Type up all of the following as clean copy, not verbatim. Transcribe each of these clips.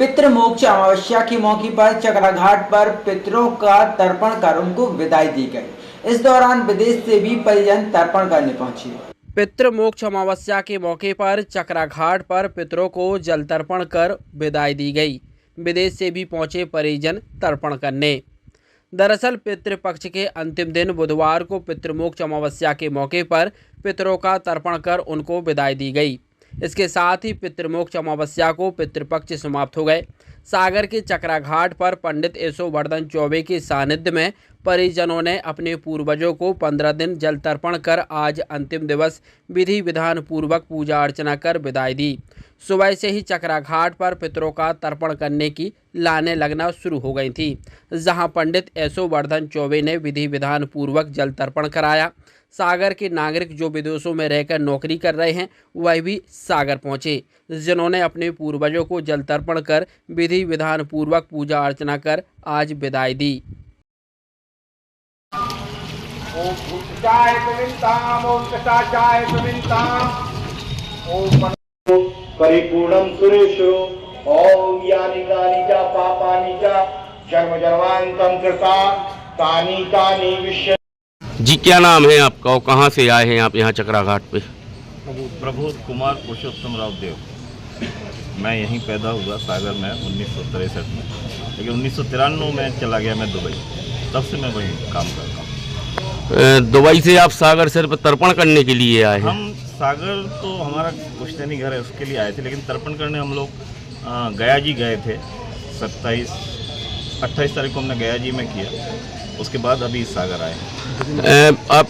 पितृमोक्ष अमावस्या के मौके पर चकरा घाट पर पितरों का तर्पण कर उनको विदाई दी गई। इस दौरान विदेश से भी परिजन तर्पण करने पहुंचे। पितृमोक्ष अमावस्या के मौके पर चकरा घाट पर पितरों को जल तर्पण कर विदाई दी गई। विदेश से भी पहुंचे परिजन तर्पण करने। दरअसल पितृपक्ष के अंतिम दिन बुधवार को पितृमोक्ष अमावस्या के मौके पर पितरों का तर्पण कर उनको विदाई दी गई। इसके साथ ही पितृमोक्ष अमावस्या को पितृपक्ष समाप्त हो गए। सागर के चकरा घाट पर पंडित यशोवर्धन चौबे के सानिध्य में परिजनों ने अपने पूर्वजों को 15 दिन जल तर्पण कर आज अंतिम दिवस विधि विधान पूर्वक पूजा अर्चना कर विदाई दी। सुबह से ही चकरा घाट पर पितरों का तर्पण करने की लाने लगना शुरू हो गई थी, जहां पंडित यशोवर्धन चौबे ने विधि विधान पूर्वक जल तर्पण कराया। सागर के नागरिक जो विदेशों में रहकर नौकरी कर रहे हैं वह भी सागर पहुंचे, जिन्होंने अपने पूर्वजों को जल तर्पण कर विधि विधान पूर्वक पूजा अर्चना कर आज विदाई दी। ओम भूताय प्रविंताम ओम कटाचाय प्रविंताम ओम परिपूर्णम सुरेशो ओम यानि कानि च पापानि च जन्म जन्मांतम कृता तानि तानि विश्य। जी क्या नाम है आपका और कहाँ से आए हैं आप यहाँ चकरा घाट पे? प्रबोध कुमार पुरुषोत्तम राव देव। मैं यहीं पैदा हुआ सागर में 1963 में, लेकिन 1993 में चला गया मैं दुबई। तब से मैं वहीं काम करता हूँ। दुबई से आप सागर सिर्फ तर्पण करने के लिए आए हैं? हम सागर तो हमारा पुश्तैनी घर है, उसके लिए आए थे, लेकिन तर्पण करने हम लोग गया जी गए थे। 28 तारीख को हमने गया जी में किया, उसके बाद अभी सागर आए। आप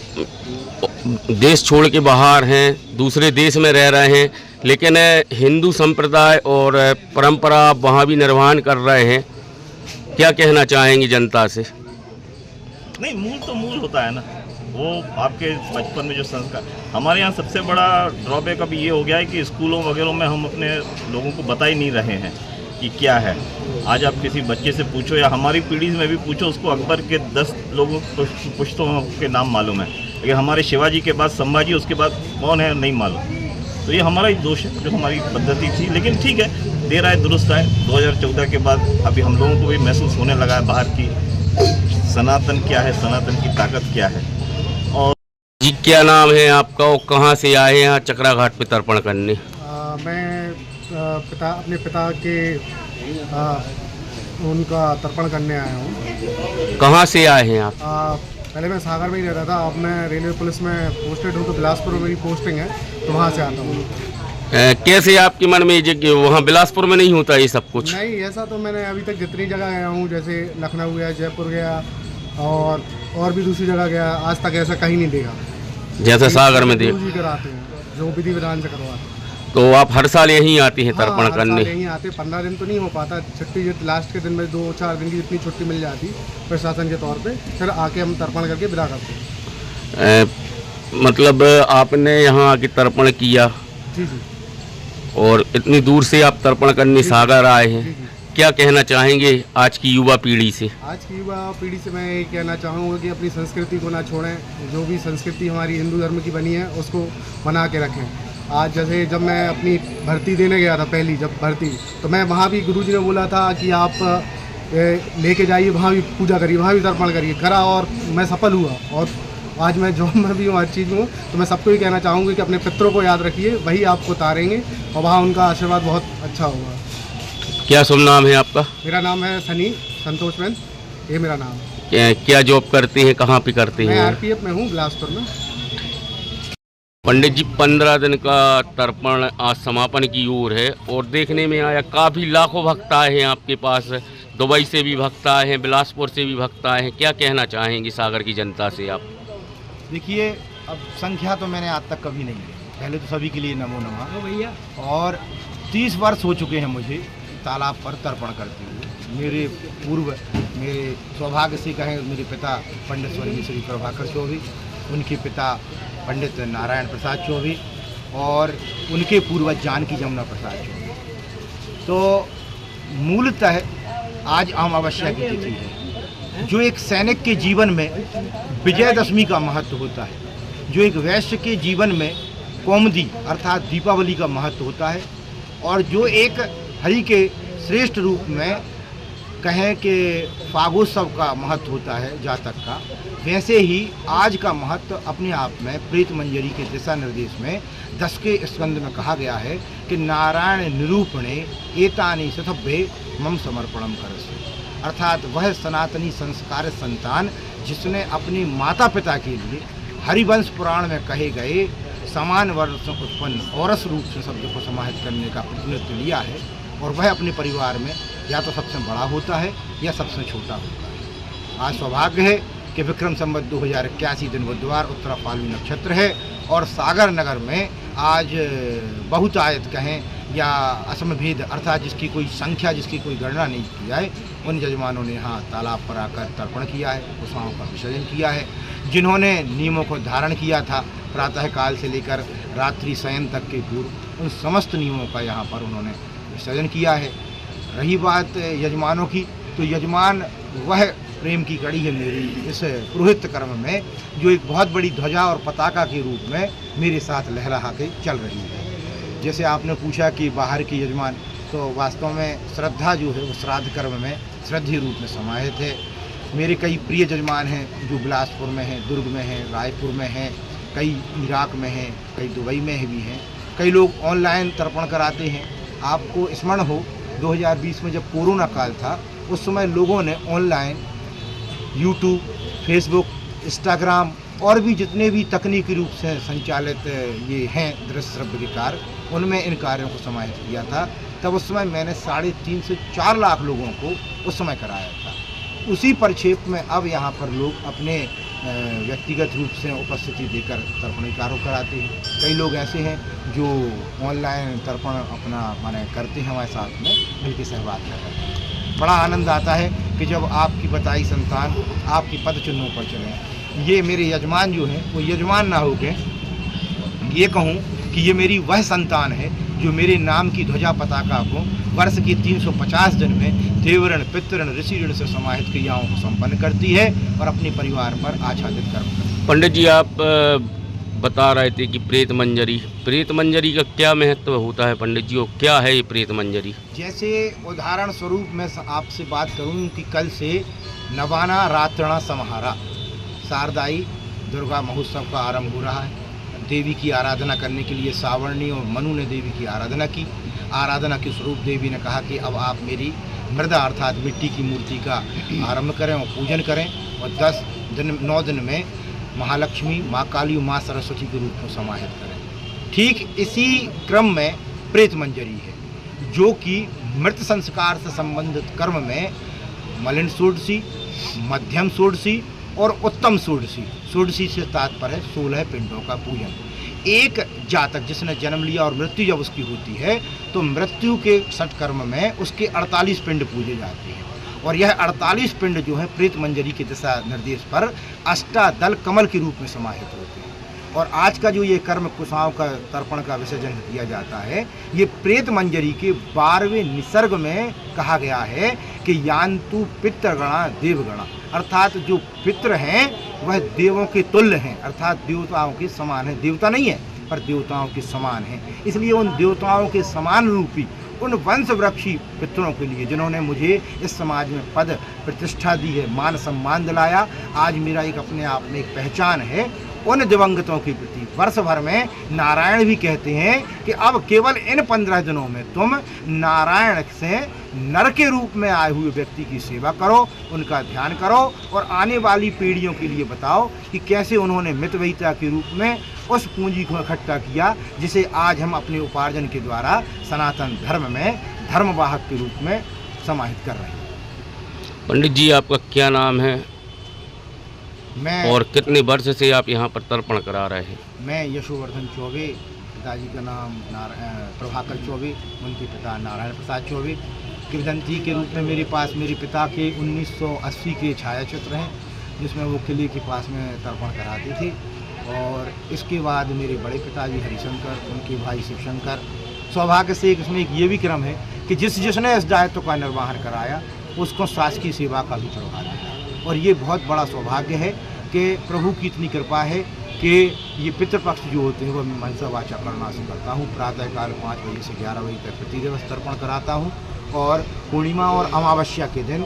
देश छोड़ के बाहर हैं, दूसरे देश में रह रहे हैं, लेकिन हिंदू संप्रदाय और परंपरा वहाँ भी निर्वहन कर रहे हैं। क्या कहना चाहेंगे जनता से? नहीं, मूल तो मूल होता है ना, वो आपके बचपन में जो संस्कार। हमारे यहाँ सबसे बड़ा ड्रॉबैक अभी ये हो गया है कि स्कूलों वगैरह में हम अपने लोगों को बता ही नहीं रहे हैं कि क्या है। आज आप किसी बच्चे से पूछो या हमारी पीढ़ी में भी पूछो, उसको अकबर के 10 लोगों पुश्तों के नाम मालूम है, लेकिन हमारे शिवाजी के बाद संभाजी, उसके बाद कौन है नहीं मालूम। तो ये हमारा ही दोष है, जो हमारी पद्धति थी। लेकिन ठीक है, देर आए दुरुस्त आए। 2014 के बाद अभी हम लोगों को भी महसूस होने लगा है बाहर की सनातन क्या है, सनातन की ताकत क्या है। और जी क्या नाम है आपका और कहाँ से आए हैं यहाँ चकरा घाट पे तर्पण करने? मैं अपने पिता के उनका तर्पण करने आया हूँ। कहाँ से आए हैं आप? पहले मैं सागर में ही रहता था, अब मैं रेलवे पुलिस में पोस्टेड हूँ, तो बिलासपुर में मेरी पोस्टिंग है, तो वहाँ से आता हूँ। कैसे आपके मन में ये कि वहाँ बिलासपुर में नहीं होता ये सब कुछ? नहीं, ऐसा तो मैंने अभी तक जितनी जगह गया हूँ, जैसे लखनऊ गया, जयपुर गया और भी दूसरी जगह गया, आज तक ऐसा कहीं नहीं देखा जैसे सागर में देख कराते हैं, जो विधि विधान से करवाते हैं। तो आप हर साल यहीं आते हैं तर्पण करने? यहीं आते। 15 दिन तो नहीं हो पाता, छुट्टी लास्ट के दिन में 2-4 दिन की जितनी छुट्टी मिल जाती प्रशासन के तौर पे, फिर आके हम तर्पण करके विदा करते हैं। मतलब आपने यहाँ आके तर्पण किया? जी जी। और इतनी दूर से आप तर्पण करने सागर आए हैं, जी जी। क्या कहना चाहेंगे आज की युवा पीढ़ी से? आज की युवा पीढ़ी से मैं ये कहना चाहूँगा कि अपनी संस्कृति को ना छोड़ें। जो भी संस्कृति हमारी हिंदू धर्म की बनी है उसको बना के रखें। आज जैसे जब मैं अपनी भर्ती देने गया था, पहली जब भर्ती, तो मैं वहाँ भी गुरुजी ने बोला था कि आप लेके जाइए, वहाँ भी पूजा करिए, वहाँ भी तर्पण करिए, करा और मैं सफल हुआ। और आज मैं जॉब में भी हूँ, हर चीज़ में हूँ, तो मैं सबको ये कहना चाहूँगी कि अपने पितरों को याद रखिए, वही आपको तारेंगे और वहाँ उनका आशीर्वाद बहुत अच्छा होगा। क्या शुभ नाम है आपका? मेरा नाम है सनी संतोष मैन, ये मेरा नाम है। क्या जॉब करते हैं, कहाँ पे करते हैं? मैं RPF में हूँ, बिलासपुर में। पंडित जी, 15 दिन का तर्पण आज समापन की ओर है और देखने में आया काफ़ी लाखों भक्त आए हैं आपके पास। दुबई से भी भक्त आए हैं, बिलासपुर से भी भक्त आए हैं। क्या कहना चाहेंगे सागर की जनता से आप? देखिए, अब संख्या तो मैंने आज तक कभी नहीं ली। पहले तो सभी के लिए नमो नमः भैया। और 30 वर्ष हो चुके हैं मुझे तालाब पर तर्पण करते हुए। मेरे पूर्व, मेरे सौभाग्य से कहें, मेरे पिता पंडित स्वर्गीय श्री प्रभाकर चौबे, उनके पिता पंडित नारायण प्रसाद चौबे और उनके पूर्वज जानकी जमुना प्रसाद चौबे। तो मूलतः आज अमावस्या की तिथि है, जो एक सैनिक के जीवन में विजयदशमी का महत्व होता है, जो एक वैश्य के जीवन में कौमुदी अर्थात दीपावली का महत्व होता है, और जो एक हरि के श्रेष्ठ रूप में कहें कि फागोत्सव का महत्व होता है जातक का, वैसे ही आज का महत्व अपने आप में प्रेत मंजरी के दिशा निर्देश में 10वें स्कंद में कहा गया है कि नारायण निरूपणे एतानि सतभ्ये मम समर्पणम करस्य, अर्थात वह सनातनी संस्कार संतान जिसने अपनी माता पिता के लिए हरिवंश पुराण में कहे गए समान वर्ण से उत्पन्न औरस रूप से शब्द को समाहित करने का प्रतिनिधित्व लिया है, और वह अपने परिवार में या तो सबसे बड़ा होता है या सबसे छोटा होता है। आज सौभाग्य है कि विक्रम संवत 2081 दिन बुधवार उत्तरा फाल्गुनी नक्षत्र है और सागर नगर में आज बहुतायत कहें या असमभेद अर्थात जिसकी कोई संख्या जिसकी कोई गणना नहीं की जाए, उन यजमानों ने यहाँ तालाब पर आकर तर्पण किया है, कुशाओं का विसर्जन किया है। जिन्होंने नियमों को धारण किया था प्रातःकाल से लेकर रात्रि शयन तक के पूर्व, उन समस्त नियमों का यहाँ पर उन्होंने विसर्जन किया है। रही बात यजमानों की, तो यजमान वह प्रेम की कड़ी है मेरी इस पुरोहित कर्म में, जो एक बहुत बड़ी ध्वजा और पताका के रूप में मेरे साथ लहरा के चल रही है। जैसे आपने पूछा कि बाहर के यजमान, तो वास्तव में श्रद्धा जो है वो श्राद्ध कर्म में श्रद्धेय रूप में समाहित है। मेरे कई प्रिय यजमान हैं जो बिलासपुर में हैं, दुर्ग में हैं, रायपुर में हैं, कई इराक में हैं, कई दुबई में भी हैं, कई लोग ऑनलाइन तर्पण कराते हैं। आपको स्मरण हो 2020 में जब कोरोना काल था, उस समय लोगों ने ऑनलाइन यूट्यूब, फेसबुक, इंस्टाग्राम और भी जितने भी तकनीकी रूप से संचालित ये हैं दृश्य श्रव्य के कार्य, उनमें इन कार्यों को समाहित किया था। तब उस समय मैंने 3.5 से 4 लाख लोगों को उस समय कराया था। उसी परिक्षेप में अब यहाँ पर लोग अपने व्यक्तिगत रूप से उपस्थिति देकर तर्पण कार्य कराते हैं। कई लोग ऐसे हैं जो ऑनलाइन तर्पण अपना माने करते हैं, हमारे साथ में मिलकर सहभाग करते हैं। बड़ा आनंद आता है कि जब आपकी बताई संतान आपकी पद चिन्हों पर चले। ये मेरे यजमान जो हैं वो यजमान ना हो के ये कहूँ कि ये मेरी वह संतान है जो मेरे नाम की ध्वजा पताका को वर्ष की 350 दिन में देवऋण, पितृण, ऋषिऋण से समाहित क्रियाओं को संपन्न करती है और अपने परिवार पर आच्छादित कर्म करती है। पंडित जी, आप बता रहे थे कि प्रेत मंजरी का क्या महत्व होता है पंडित जी, और क्या है ये प्रेत मंजरी? जैसे उदाहरण स्वरूप मैं आपसे बात करूं कि कल से नवाना रात्रणा समाहारा शारदाई दुर्गा महोत्सव का आरंभ हो रहा है। देवी की आराधना करने के लिए सावर्णी और मनु ने देवी की आराधना की। आराधना के स्वरूप देवी ने कहा कि अब आप मेरी मृदा अर्थात मिट्टी की मूर्ति का आरंभ करें और पूजन करें, और 9 दिन में महालक्ष्मी, माँ काली, माँ सरस्वती के रूप में समाहित करें। ठीक इसी क्रम में प्रेत मंजरी है, जो कि मृत संस्कार से संबंधित कर्म में मलिन षोडशी, मध्यम षोडशी और उत्तम षोडशी, षोडशी से तात्पर्य है 16 पिंडों का पूजन। एक जातक जिसने जन्म लिया और मृत्यु जब उसकी होती है तो मृत्यु के सठ कर्म में उसके 48 पिंड पूजे जाते हैं, और यह 48 पिंड जो है प्रेत मंजरी के दिशा निर्देश पर अष्टादल कमल के रूप में समाहित होते हैं। और आज का जो ये कर्म कुशाओं का तर्पण का विसर्जन किया जाता है, ये प्रेत मंजरी के 12वें निसर्ग में कहा गया है कि यान्तु पितृगणा देवगणा, अर्थात जो पितृ हैं वह देवों के तुल्य हैं, अर्थात देवताओं के समान हैं। देवता नहीं है पर देवताओं के समान हैं। इसलिए उन देवताओं के समान रूपी उन वंश वृक्षी पितरों के लिए जिन्होंने मुझे इस समाज में पद प्रतिष्ठा दी है, मान सम्मान दिलाया, आज मेरा एक अपने आप में एक पहचान है। उन दिवंगतों के प्रति वर्ष भर में नारायण भी कहते हैं कि अब केवल इन 15 दिनों में तुम नारायण से नर के रूप में आए हुए व्यक्ति की सेवा करो, उनका ध्यान करो, और आने वाली पीढ़ियों के लिए बताओ कि कैसे उन्होंने मितव्ययिता के रूप में उस पूंजी को इकट्ठा किया जिसे आज हम अपने उपार्जन के द्वारा सनातन धर्म में धर्मवाहक के रूप में समाहित कर रहे हैं। पंडित जी, आपका क्या नाम है मैं और कितने वर्ष से आप यहाँ पर तर्पण करा रहे हैं? मैं यशोवर्धन चौबे, पिताजी का नाम प्रभाकर चौबे, उनके पिता नारायण प्रसाद चौबे। किंवदंती के रूप में मेरे पास मेरे पिता के 1980 के छायाचित्र हैं, जिसमें वो किले के पास में तर्पण कराते थे। और इसके बाद मेरे बड़े पिताजी हरिशंकर, उनके भाई शिवशंकर। सौभाग्य से इसमें एक ये भी क्रम है कि जिसने इस दायित्व का निर्वहन कराया उसको शासकीय सेवा का भी चढ़ा दिया, और ये बहुत बड़ा सौभाग्य है कि प्रभु की इतनी कृपा है कि ये पितृपक्ष जो होते हैं वो मैं मनसा वाचा करना से करता हूँ। प्रातःकाल 5 बजे से 11 बजे तक प्रति दिवस तर्पण कराता हूँ, और पूर्णिमा और अमावस्या के दिन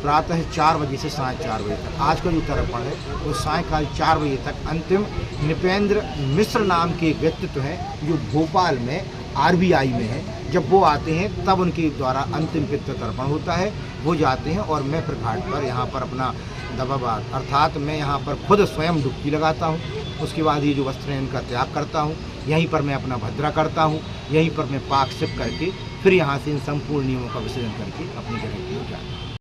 प्रातः 4 बजे से साय 4 बजे तक। आज का जो तर्पण है वो सायकाल 4 बजे तक अंतिम नृपेंद्र मिश्र नाम के एक व्यक्तित्व हैं जो भोपाल में RBI में है। जब वो आते हैं तब उनके द्वारा अंतिम पितृ तर्पण होता है। वो जाते हैं और मैं फिर घाट पर यहाँ पर अपना दबाबाद अर्थात मैं यहाँ पर खुद स्वयं डुबकी लगाता हूँ। उसके बाद ये जो वस्त्र हैं इनका त्याग करता हूँ। यहीं पर मैं अपना भद्रा करता हूँ। यहीं पर मैं पाक सिप करके फिर यहाँ से इन संपूर्ण नियमों का विसर्जन करके अपनी जगह की ओर जाता हूँ।